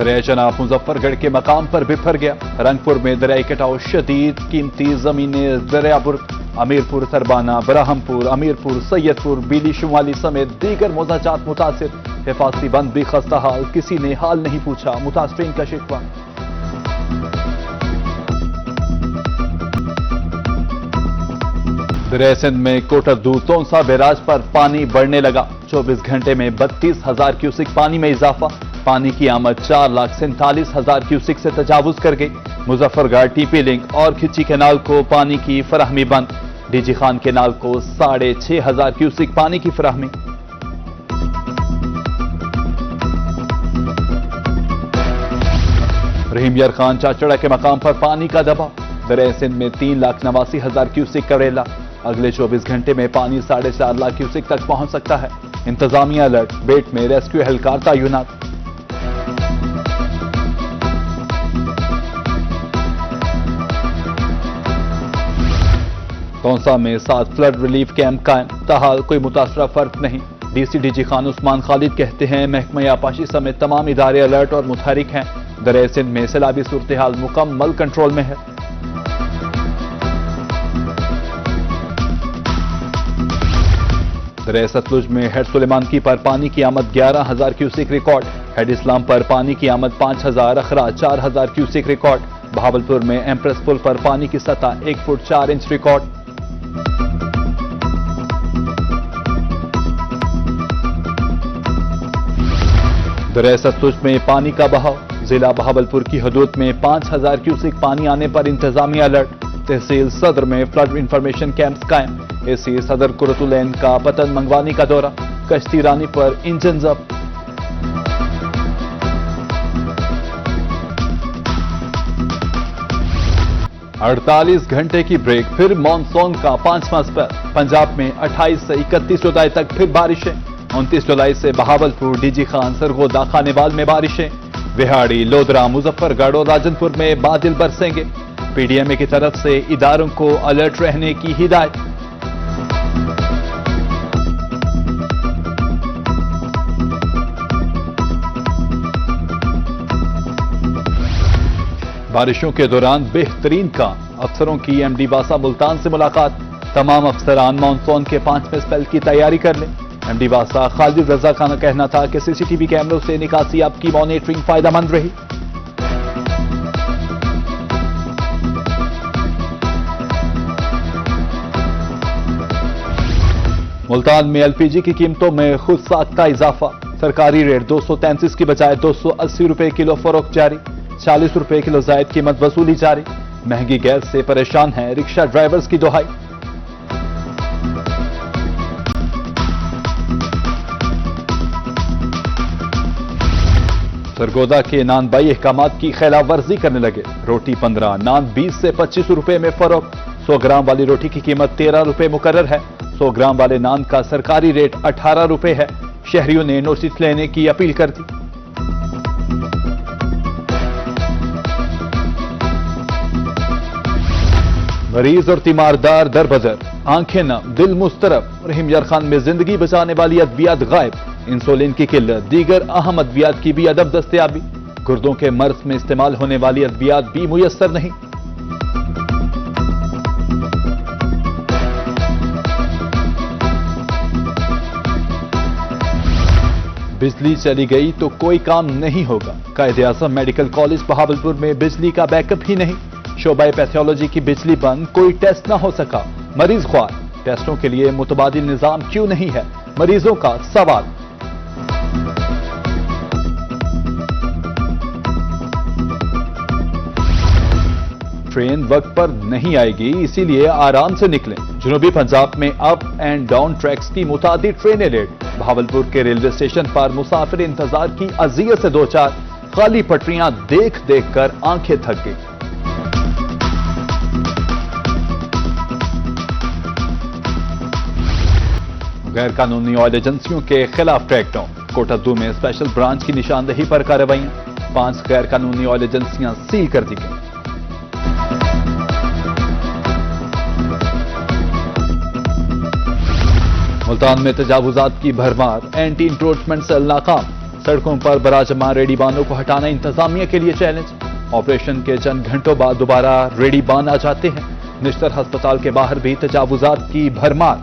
दरिया चनाब मुजफ्फरगढ़ के मकाम पर बिफर गया। रंगपुर में दरियाई कटाव शदीद, कीमती जमीनें दरियाबुर्द, अमीरपुर, सरबाना, बराहमपुर, अमीरपुर, सैयदपुर, बीली शुमाली समेत दीगर मौजाजात मुतासिर। हिफाजती बंद भी खस्ता हाल, किसी ने हाल नहीं पूछा, मुतासरीन का शिकवा। दरिया सिंध में कोटरदू तोंसा बैराज पर पानी बढ़ने लगा। 24 घंटे में 32,000 क्यूसिक पानी में इजाफा। पानी की आमद 4,47,000 क्यूसिक से तजावुज कर गई। मुजफ्फरगढ़, टीपी लिंक और खिच्ची कैनाल को पानी की फराहमी बंद। डीजी खान कैनाल को 6,500 क्यूसिक पानी की फराहमी। रहीम यार खान चाचड़ा के मकाम पर पानी का दबाव। दरिया सिंध में 3,89,000 क्यूसिक करेला। अगले 24 घंटे में पानी 4.5 लाख क्यूसिक तक पहुंच सकता है। इंतजामिया अलर्ट, बेट में रेस्क्यू एहलकार तैनात। तौसा में 7 फ्लड रिलीफ कैंप कायम, ताहाल कोई मुतासरा फर्क नहीं। डीसी डीजी खान उस्मान खालिद कहते हैं महकमा आपाशी समेत तमाम इदारे अलर्ट और मुतहरिक हैं। दरिया सिंध में सैलाबी सूरत हाल मुकम्मल कंट्रोल में है। दरिया सतलुज में हेड सुलेमानकी पर पानी की आमद 11,000 क्यूसिक रिकॉर्ड। हेड इस्लाम पर पानी की आमद 5,000, अखरा 4,000 क्यूसिक रिकॉर्ड। बहावलपुर में एम्प्रेस पुल पर पानी की सतह 1 फुट 4 इंच रिकॉर्ड। दरिया सतलुज में पानी का बहाव। जिला बहावलपुर की हदूद में 5,000 क्यूसिक पानी आने पर इंतजामिया अलर्ट। तहसील सदर में फ्लड इंफॉर्मेशन कैंप्स कायम। एसी सदर कुरतुलैन का पतन मंगवानी का दौरा। कश्ती रानी पर इंजन जब्त। अड़तालीस घंटे की ब्रेक, फिर मॉनसून का 5वां स्पेल। पंजाब में 28 से 31 जुलाई तक फिर बारिशें। 29 जुलाई से बहावलपुर, डीजी खान, सरगोदा, खानेवाल में बारिशें। विहाड़ी, लोधरा, मुजफ्फरगढ़ और राजनपुर में बादल बरसेंगे। पीडीएमए की तरफ से इदारों को अलर्ट रहने की हिदायत। बारिशों के दौरान बेहतरीन काम, अफसरों की एमडी वासा मुल्तान से मुलाकात। तमाम अफसरान मानसून के 5वें स्पेल की तैयारी कर लें। एमडी वासा खालिद रजा का कहना था कि सीसीटीवी कैमरों से निकासी अब की मॉनिटरिंग फायदेमंद रही। मुल्तान में एलपीजी की कीमतों में खुद साख्ता इजाफा। सरकारी रेट 233 की बजाय 280 रुपए किलो फरोख्त जारी। 40 रुपए किलो जायद कीमत वसूली जारी। महंगी गैस से परेशान हैं रिक्शा ड्राइवर्स की दुहाई। सरगोदा के नानबाई अहकामात की खिलाफ वर्जी करने लगे। रोटी 15, नान 20 से 25 रुपए में फरोख्त। 100 ग्राम वाली रोटी की कीमत 13 रुपए मुकर्रर है। 100 ग्राम वाले नान का सरकारी रेट 18 रुपए है। शहरियों ने नोटिस लेने की अपील कर दी। मरीज और तीमारदार दरबदर, आंखें नम, दिल मुस्तरब। रहीम यार खान में जिंदगी बचाने वाली अद्वियात गायब। इंसुलिन की किल्लत, दीगर अहम अद्वियात की भी अदब दस्तयाबी। गुर्दों के मर्ज में इस्तेमाल होने वाली अद्वियात भी मुयस्सर नहीं। बिजली चली गई तो कोई काम नहीं होगा। कायदे-आज़म मेडिकल कॉलेज बहावलपुर में बिजली का बैकअप ही नहीं। शोबाए पैथोलॉजी की बिजली बंद, कोई टेस्ट ना हो सका। मरीज ख्वार, टेस्टों के लिए मुतबादिल निजाम क्यों नहीं है, मरीजों का सवाल। ट्रेन वक्त पर नहीं आएगी, इसीलिए आराम से निकलें। जनूबी पंजाब में अप एंड डाउन ट्रैक्स की मुतादिद ट्रेनें लेट। बहावलपुर के रेलवे स्टेशन पर मुसाफिर इंतजार की अजियत से 2-4। खाली पटरियां देख देख कर आंखें थक गई। गैर कानूनी ऑयल एजेंसियों के खिलाफ क्रैकडाउन। कोटद्दू में स्पेशल ब्रांच की निशानदेही पर कार्रवाइयां। 5 गैर कानूनी ऑयल एजेंसियां सील कर दी गई। मुल्तान में तजावुजात की भरमार, एंटी इंक्रोचमेंट सेल नाकाम। सड़कों पर बराजमान रेडी बानों को हटाना इंतजामिया के लिए चैलेंज। ऑपरेशन के चंद घंटों बाद दोबारा रेडी बान आ जाते हैं। निश्तर अस्पताल के बाहर भी तजावुजात की भरमार।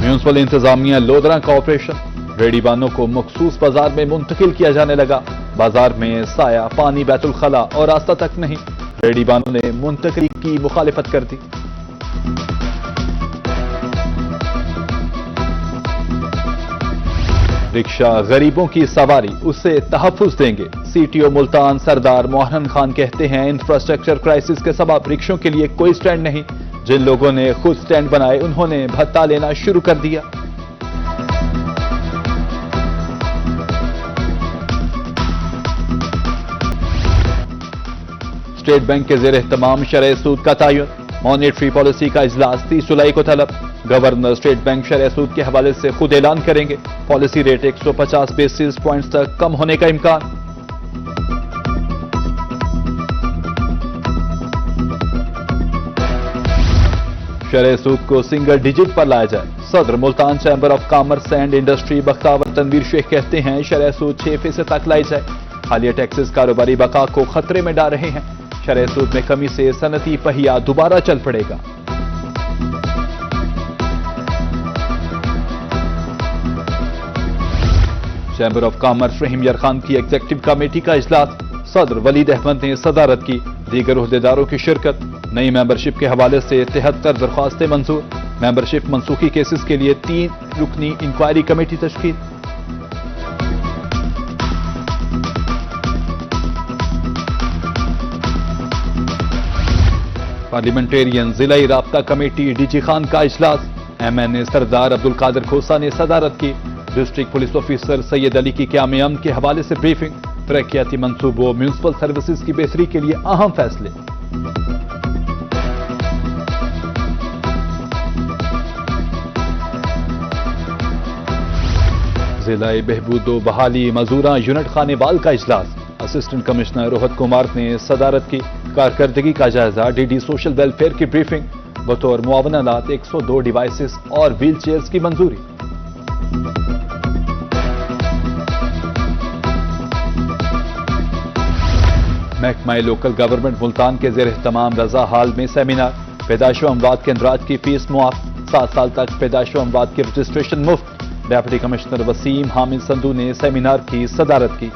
म्यूनिसिपल इंतजामिया लोधरा का ऑपरेशन। रेडी बानों को मखसूस बाजार में मुंतकिल किया जाने लगा। बाजार में साया, पानी, बैतुल खला और रास्ता तक नहीं। रेडी बानों ने मुंतकिली की मुखालिफत कर दी। रिक्शा गरीबों की सवारी, उससे तहफ्फुज देंगे। सीटीओ मुल्तान सरदार मोहन खान कहते हैं, इंफ्रास्ट्रक्चर क्राइसिस के सबब रिक्शों के लिए कोई स्टैंड नहीं। जिन लोगों ने खुद स्टैंड बनाए उन्होंने भत्ता लेना शुरू कर दिया। स्टेट बैंक के जेर तमाम शरह सूद का तयन। मॉनेटरी पॉलिसी का इजलास 30 जुलाई को तलब। गवर्नर स्टेट बैंक शरह सूद के हवाले से खुद ऐलान करेंगे। पॉलिसी रेट 150 बेसिस पॉइंट्स तक कम होने का इम्कान। शरह सूद को सिंगल डिजिट पर लाया जाए। सदर Multan chamber of commerce and industry Bakhtawar Tanveer Sheikh कहते हैं, शरह सूद 6% तक लाई जाए। हालिया टैक्सेस कारोबारी बका को खतरे में डाल रहे हैं। शरह सूद में कमी से सनती पहिया दोबारा चल पड़ेगा। चैम्बर ऑफ कॉमर्स रहीम यार खान की एग्जीक्यूटिव कमेटी का इजलास। सदर वलीद अहमद ने सदारत की। दीगर ओहदेदारों की शिरकत। नई मेंबरशिप के हवाले से 73 दरख्वास्तें मंजूर। मेंबरशिप मनसूखी केसेस के लिए 3 रुकनी इंक्वायरी कमेटी तश्कील। पार्लियामेंटेरियन जिलाई राब्ता कमेटी डीजी खान का इजलास। एमएनए सरदार अब्दुल कादिर खोसा ने सदारत की। District police officer Syed Ali की क़याम अमन के हवाले से ब्रीफिंग। तरक्याती मंसूबों, म्यूनिसिपल सर्विसेज की बेहतरी के लिए अहम फैसले। जिला बहबूदो बहाली मजूरा यूनिट खानेवाल का इजलास। असिस्टेंट कमिश्नर रोहत कुमार ने सदारत की। कारकर्दगी का जायजा। डीडी सोशल वेलफेयर की ब्रीफिंग। बतौर मुआवनात 102 डिवाइसेस और व्हील चेयर्स की मंजूरी। महकमा लोकल गवर्नमेंट मुल्तान के जेर तमाम रजा हाल में सेमिनार। पैदाइश व अमवात के अंदराज की फीस मुआफ। 7 साल तक पैदाइश व अमवात की रजिस्ट्रेशन मुफ्त। डेप्यूटी कमिश्नर वसीम हामिद संधू ने सेमिनार की सदारत की।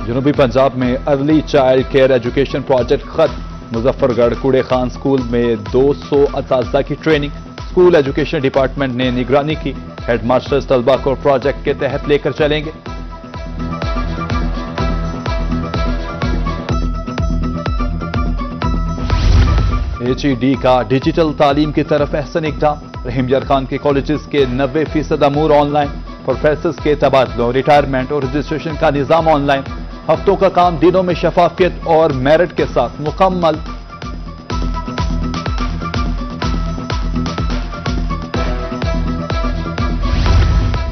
जनूबी पंजाब में early child care education project खत्म। मुजफ्फरगढ़ कूड़े खान स्कूल में 200 असातिज़ा की ट्रेनिंग। स्कूल एजुकेशन डिपार्टमेंट ने निगरानी की। हेडमास्टर्स तलबा को प्रोजेक्ट के तहत लेकर चलेंगे। HED का डिजिटल तालीम की तरफ अहसन इक़दाम। रहीम यार खान के कॉलेजेस के 90% अमूर ऑनलाइन। प्रोफेसर्स के तबादलों, रिटायरमेंट और रजिस्ट्रेशन का निज़ाम ऑनलाइन। हफ्तों का काम दिनों में शफाफियत और मेरिट के साथ मुकम्मल।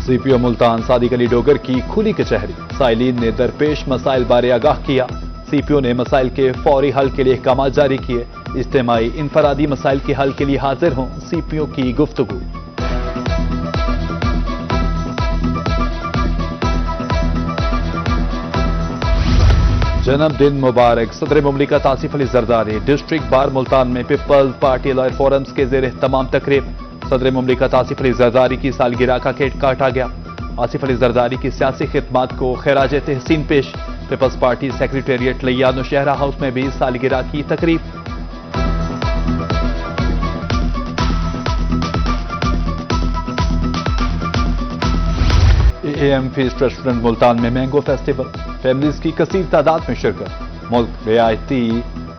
सीपीओ मुल्तान सादिक अली डोगर की खुली कचहरी। साइलिन ने दरपेश मसाइल बारे आगाह किया। सीपीओ ने मसाइल के फौरी हल के लिए अहकाम जारी किए। इज्तिमाई इनफरादी मसाइल के हल के लिए हाजिर हों, सीपीओ की गुफ्तगू। जन्मदिन मुबारक। सदर मुमलिकत आसिफ अली जरदारी। डिस्ट्रिक्ट बार मुल्तान में पीपल्स पार्टी लॉयर फोरम्स के जेर तमाम तकरीब। सदर मुमलिकत आसिफ अली जरदारी की सालगिरह का केक काटा गया। आसिफ अली जरदारी की सियासी खिदमात को खैराज तहसीन पेश। पीपल्स पार्टी सेक्रेटेरिएट लिया नौशहरा हाउस में भी सालगिरह की तकरीब। AM फीस्ट रेस्टोरेंट मुल्तान में मैंगो फेस्टिवल। फैमिलीज की कसीर तादाद में शिरकत। मुल्क रियायती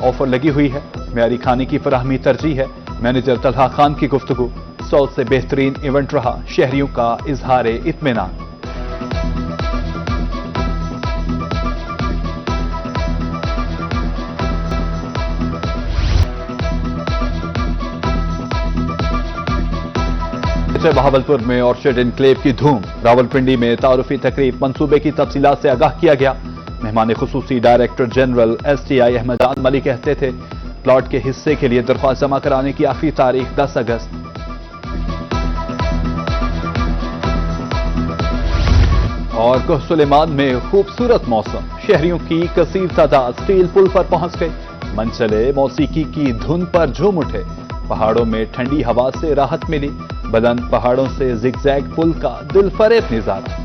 ऑफर लगी हुई है। म्यारी खाने की फराहमी तरजीह है। मैनेजर तलहा खान की गुफ्तगू। स्टॉल से बेहतरीन इवेंट रहा। शहरियों का इजहार इत्मीनान। बहावलपुर में ऑर्चर्ड एनक्लेव की धूम। रावलपिंडी में तारुफी तकरीब। मंसूबे की तफसीलात से आगाह किया गया। मेहमान खुसूसी डायरेक्टर जनरल STI अहमद जान मलिक कहते थे, प्लॉट के हिस्से के लिए दरख्वास्त जमा कराने की आखिरी तारीख 10 अगस्त। और कोह सुलेमान में खूबसूरत मौसम, शहरियों की कसीर तादाद स्टील पुल पर पहुंच गई। मनचले मौसीकी की धुन पर झूम उठे। पहाड़ों में ठंडी हवा से राहत मिली। बुलंद पहाड़ों से जिगजैग पुल का दिलफरेब नजारा।